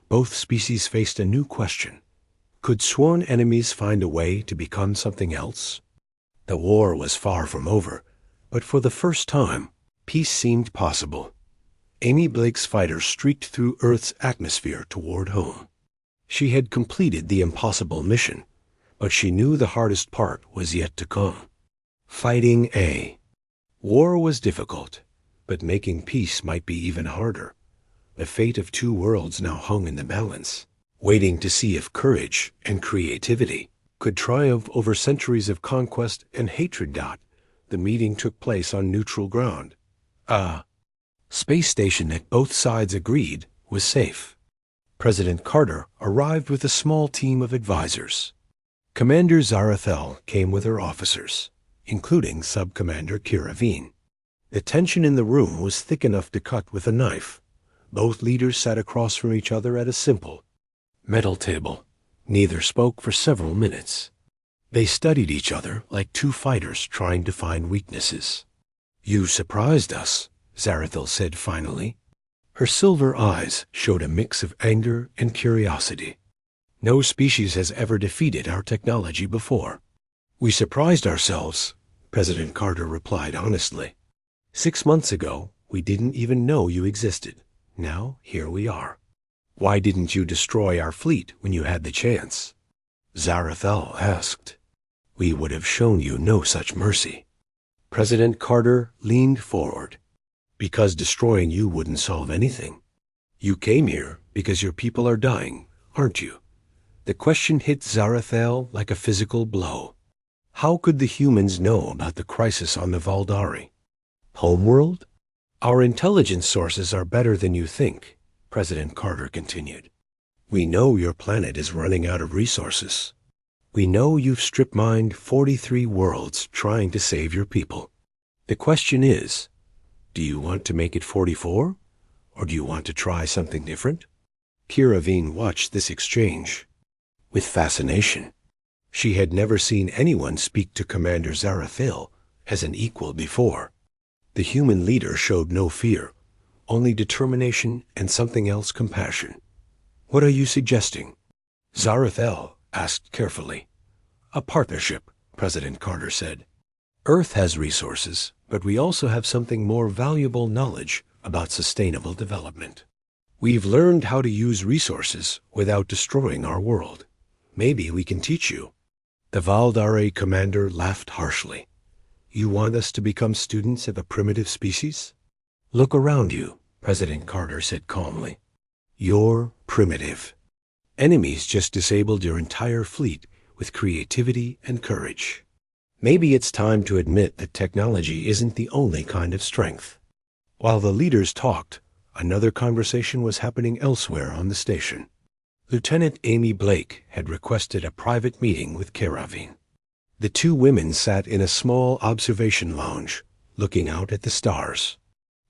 both species faced a new question. Could sworn enemies find a way to become something else? The war was far from over, but for the first time, peace seemed possible. Amy Blake's fighters streaked through Earth's atmosphere toward home. She had completed the impossible mission, but she knew the hardest part was yet to come. Fighting A. War was difficult, but making peace might be even harder. The fate of two worlds now hung in the balance, waiting to see if courage and creativity could triumph over centuries of conquest and hatred. The meeting took place on neutral ground. A space station that both sides agreed was safe. President Carter arrived with a small team of advisors. Commander Zarathel came with her officers, including Sub-Commander Kiravine. The tension in the room was thick enough to cut with a knife. Both leaders sat across from each other at a simple metal table. Neither spoke for several minutes. They studied each other like two fighters trying to find weaknesses. "You surprised us," Zarathil said finally. Her silver eyes showed a mix of anger and curiosity. "No species has ever defeated our technology before." "We surprised ourselves," President Carter replied honestly. 6 months ago, we didn't even know you existed. Now, here we are. Why didn't you destroy our fleet when you had the chance?" Zarathil asked. "We would have shown you no such mercy." President Carter leaned forward. "Because destroying you wouldn't solve anything. You came here because your people are dying, aren't you?" The question hit Zarathil like a physical blow. How could the humans know about the crisis on the Valdari? Homeworld? "Our intelligence sources are better than you think," President Carter continued. "We know your planet is running out of resources. We know you've strip-mined 43 worlds trying to save your people. The question is, do you want to make it 44? Or do you want to try something different?" Kiravine watched this exchange with fascination. She had never seen anyone speak to Commander Zarathil as an equal before. The human leader showed no fear, only determination and something else, compassion. "What are you suggesting?" Zarathil asked carefully. "A partnership," President Carter said. "Earth has resources, but we also have something more valuable: knowledge about sustainable development. We've learned how to use resources without destroying our world. Maybe we can teach you." The Valdari commander laughed harshly. "You want us to become students of a primitive species?" "Look around you," President Carter said calmly. "You're primitive. Enemies just disabled your entire fleet with creativity and courage. Maybe it's time to admit that technology isn't the only kind of strength." While the leaders talked, another conversation was happening elsewhere on the station. Lieutenant Amy Blake had requested a private meeting with Kiravine. The two women sat in a small observation lounge, looking out at the stars.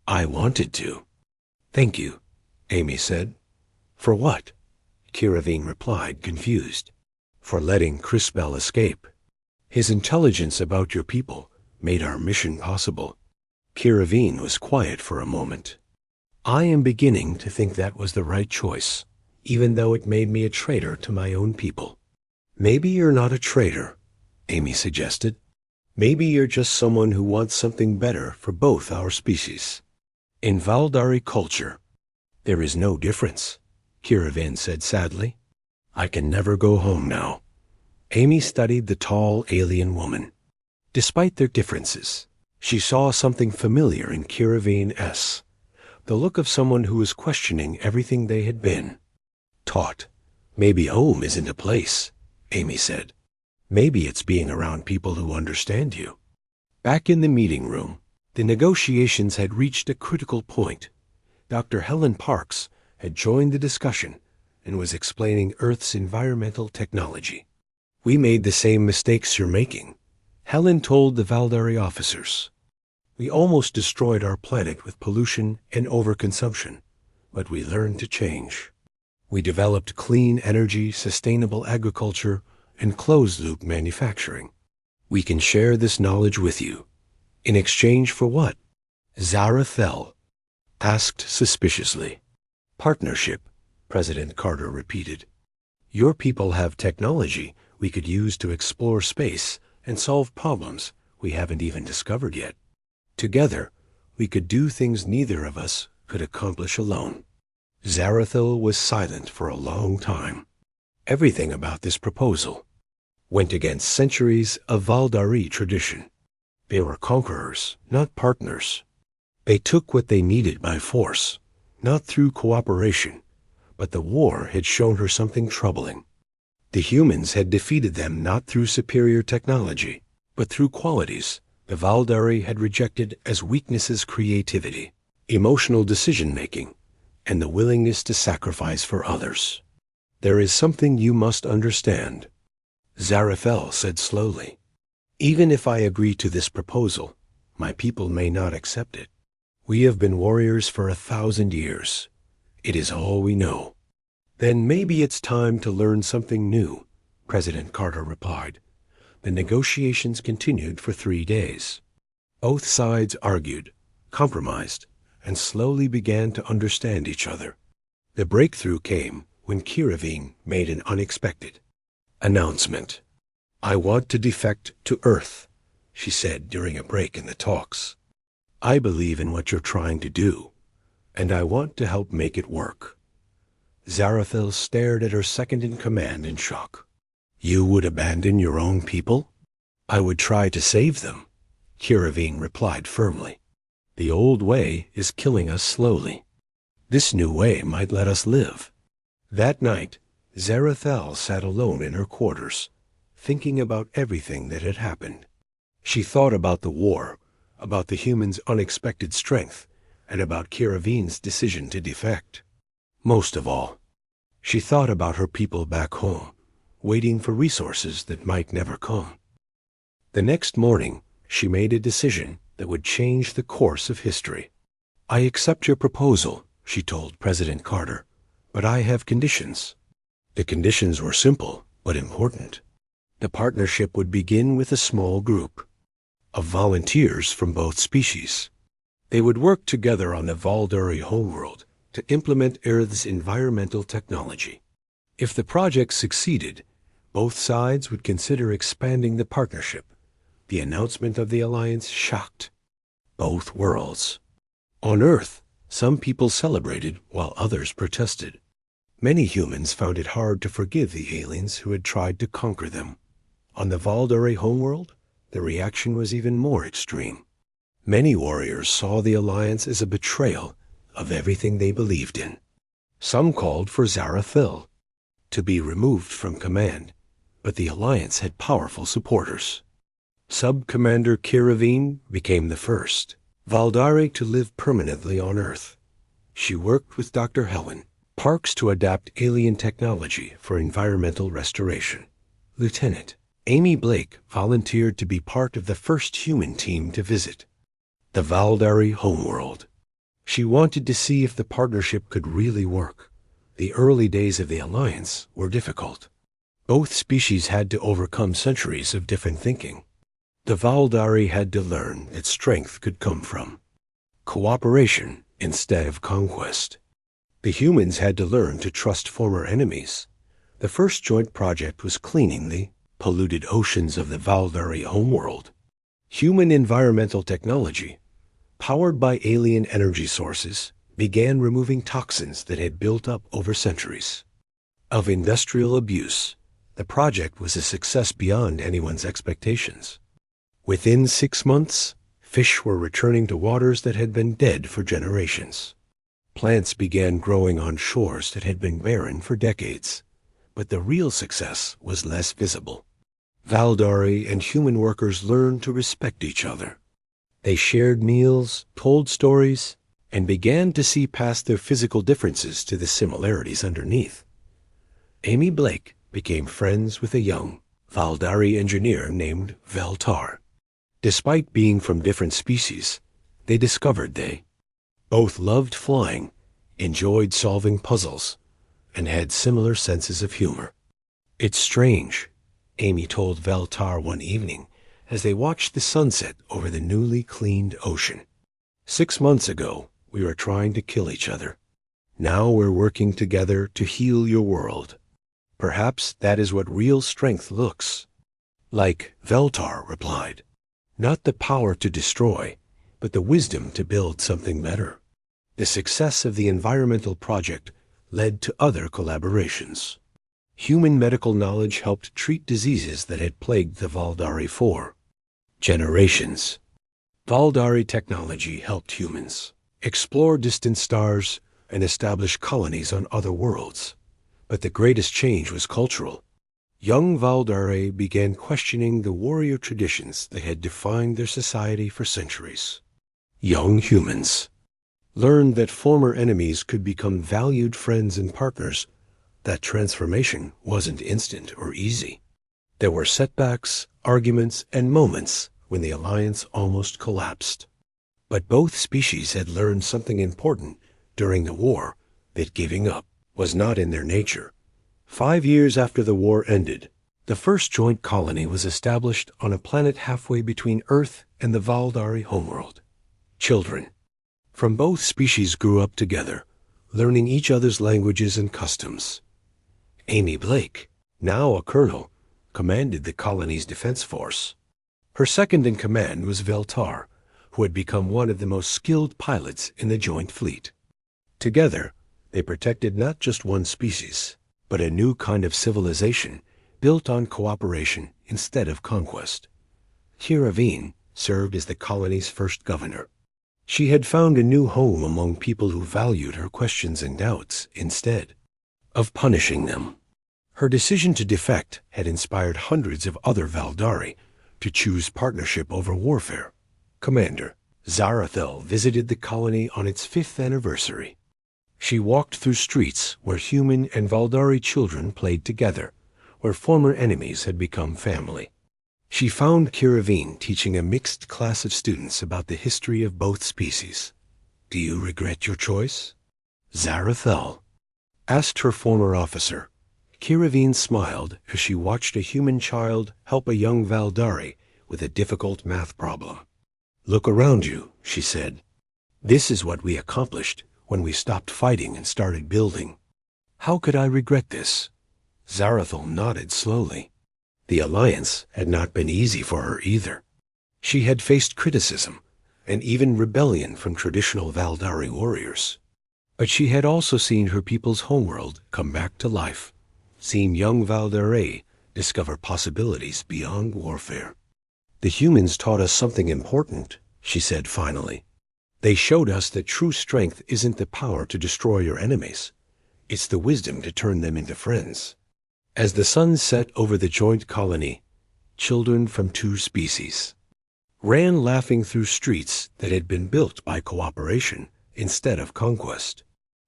"I wanted to." "Thank you," Amy said. "For what?" Kiravine replied, confused. "For letting Crispell escape. His intelligence about your people made our mission possible." Kiravine was quiet for a moment. "I am beginning to think that was the right choice, even though it made me a traitor to my own people." "Maybe you're not a traitor," Amy suggested. "Maybe you're just someone who wants something better for both our species. In Valdari culture, there is no difference," Kiravine said sadly. "I can never go home now." Amy studied the tall alien woman. Despite their differences, she saw something familiar in Kiravine, the look of someone who was questioning everything they had been taught. "Maybe home isn't a place," Amy said. "Maybe it's being around people who understand you." Back in the meeting room, the negotiations had reached a critical point. Dr. Helen Parks had joined the discussion and was explaining Earth's environmental technology. "We made the same mistakes you're making," Helen told the Valdari officers. "We almost destroyed our planet with pollution and overconsumption, but we learned to change. We developed clean energy, sustainable agriculture, and closed-loop manufacturing. We can share this knowledge with you." "In exchange for what?" Zarathel asked suspiciously. "Partnership," President Carter repeated. "Your people have technology we could use to explore space and solve problems we haven't even discovered yet. Together, we could do things neither of us could accomplish alone." Zarathil was silent for a long time. Everything about this proposal went against centuries of Valdari tradition. They were conquerors, not partners. They took what they needed by force, not through cooperation, but the war had shown her something troubling. The humans had defeated them not through superior technology, but through qualities the Valdari had rejected as weaknesses: creativity, emotional decision-making, and the willingness to sacrifice for others. "There is something you must understand," Zarathel said slowly. "Even if I agree to this proposal, my people may not accept it. We have been warriors for 1,000 years. It is all we know." "Then maybe it's time to learn something new," President Carter replied. The negotiations continued for 3 days. Both sides argued, compromised, and slowly began to understand each other. The breakthrough came when Kiravine made an unexpected announcement. "I want to defect to Earth," she said during a break in the talks. "I believe in what you're trying to do, and I want to help make it work." Zarathil stared at her second-in-command in shock. "You would abandon your own people?" "I would try to save them," Kiravine replied firmly. "The old way is killing us slowly. This new way might let us live." That night, Zarathil sat alone in her quarters, thinking about everything that had happened. She thought about the war, about the humans' unexpected strength, and about Kiravine's decision to defect. Most of all, she thought about her people back home, waiting for resources that might never come. The next morning, she made a decision that would change the course of history. "I accept your proposal," she told President Carter, "but I have conditions." The conditions were simple but important. The partnership would begin with a small group of volunteers from both species. They would work together on the Valdari homeworld to implement Earth's environmental technology. If the project succeeded, both sides would consider expanding the partnership. The announcement of the alliance shocked both worlds. On Earth, some people celebrated while others protested. Many humans found it hard to forgive the aliens who had tried to conquer them. On the Valdari homeworld, the reaction was even more extreme. Many warriors saw the alliance as a betrayal of everything they believed in. Some called for Zarathil to be removed from command, but the alliance had powerful supporters. Sub-Commander Kiravine became the first Valdari to live permanently on Earth. She worked with Dr. Helen Parks to adapt alien technology for environmental restoration. Lieutenant Amy Blake volunteered to be part of the first human team to visit the Valdari homeworld. She wanted to see if the partnership could really work. The early days of the alliance were difficult. Both species had to overcome centuries of different thinking. The Valdari had to learn that strength could come from cooperation instead of conquest. The humans had to learn to trust former enemies. The first joint project was cleaning the polluted oceans of the Valdari homeworld. Human environmental technology, powered by alien energy sources, began removing toxins that had built up over centuries of industrial abuse. The project was a success beyond anyone's expectations. Within 6 months, fish were returning to waters that had been dead for generations. Plants began growing on shores that had been barren for decades. But the real success was less visible. Valdari and human workers learned to respect each other. They shared meals, told stories, and began to see past their physical differences to the similarities underneath. Amy Blake became friends with a young Valdari engineer named Veltar. Despite being from different species, they discovered they both loved flying, enjoyed solving puzzles, and had similar senses of humor. "It's strange," Amy told Veltar one evening as they watched the sunset over the newly cleaned ocean. "6 months ago, we were trying to kill each other. Now we're working together to heal your world. Perhaps that is what real strength looks like," Veltar replied. "Not the power to destroy, but the wisdom to build something better." The success of the environmental project led to other collaborations. Human medical knowledge helped treat diseases that had plagued the Valdari for generations. Valdari technology helped humans explore distant stars and establish colonies on other worlds. But the greatest change was cultural. Young Valdari began questioning the warrior traditions that had defined their society for centuries. Young humans learned that former enemies could become valued friends and partners. That transformation wasn't instant or easy. There were setbacks, arguments, and moments when the alliance almost collapsed. But both species had learned something important during the war, that giving up was not in their nature. 5 years after the war ended, the first joint colony was established on a planet halfway between Earth and the Valdari homeworld. Children from both species grew up together, learning each other's languages and customs. Amy Blake, now a colonel, commanded the colony's defense force. Her second in command was Veltar, who had become one of the most skilled pilots in the joint fleet. Together, they protected not just one species, but a new kind of civilization built on cooperation instead of conquest. Kiravine served as the colony's first governor. She had found a new home among people who valued her questions and doubts instead of punishing them. Her decision to defect had inspired hundreds of other Valdari to choose partnership over warfare. Commander Zarathel visited the colony on its 5th anniversary. She walked through streets where human and Valdari children played together, where former enemies had become family. She found Kiravine teaching a mixed class of students about the history of both species. "Do you regret your choice?" Zarathel asked her former officer. Kiravine smiled as she watched a human child help a young Valdari with a difficult math problem. "Look around you," she said. "This is what we accomplished when we stopped fighting and started building. How could I regret this?" Zarathel nodded slowly. The alliance had not been easy for her either. She had faced criticism and even rebellion from traditional Valdari warriors. But she had also seen her people's homeworld come back to life, seen young Valdari discover possibilities beyond warfare. "The humans taught us something important," she said finally. "They showed us that true strength isn't the power to destroy your enemies. It's the wisdom to turn them into friends." As the sun set over the joint colony, children from 2 species ran laughing through streets that had been built by cooperation instead of conquest.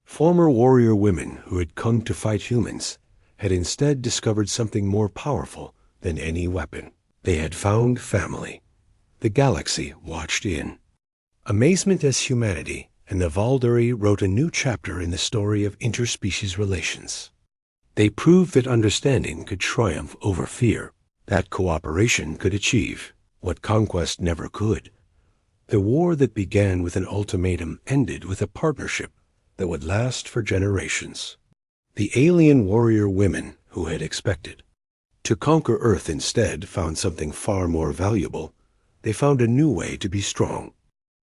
Former warrior women who had come to fight humans had instead discovered something more powerful than any weapon. They had found family. The galaxy watched in amazement as humanity and the Valdari wrote a new chapter in the story of interspecies relations. They proved that understanding could triumph over fear, that cooperation could achieve what conquest never could. The war that began with an ultimatum ended with a partnership that would last for generations. The alien warrior women who had expected to conquer Earth instead found something far more valuable. They found a new way to be strong.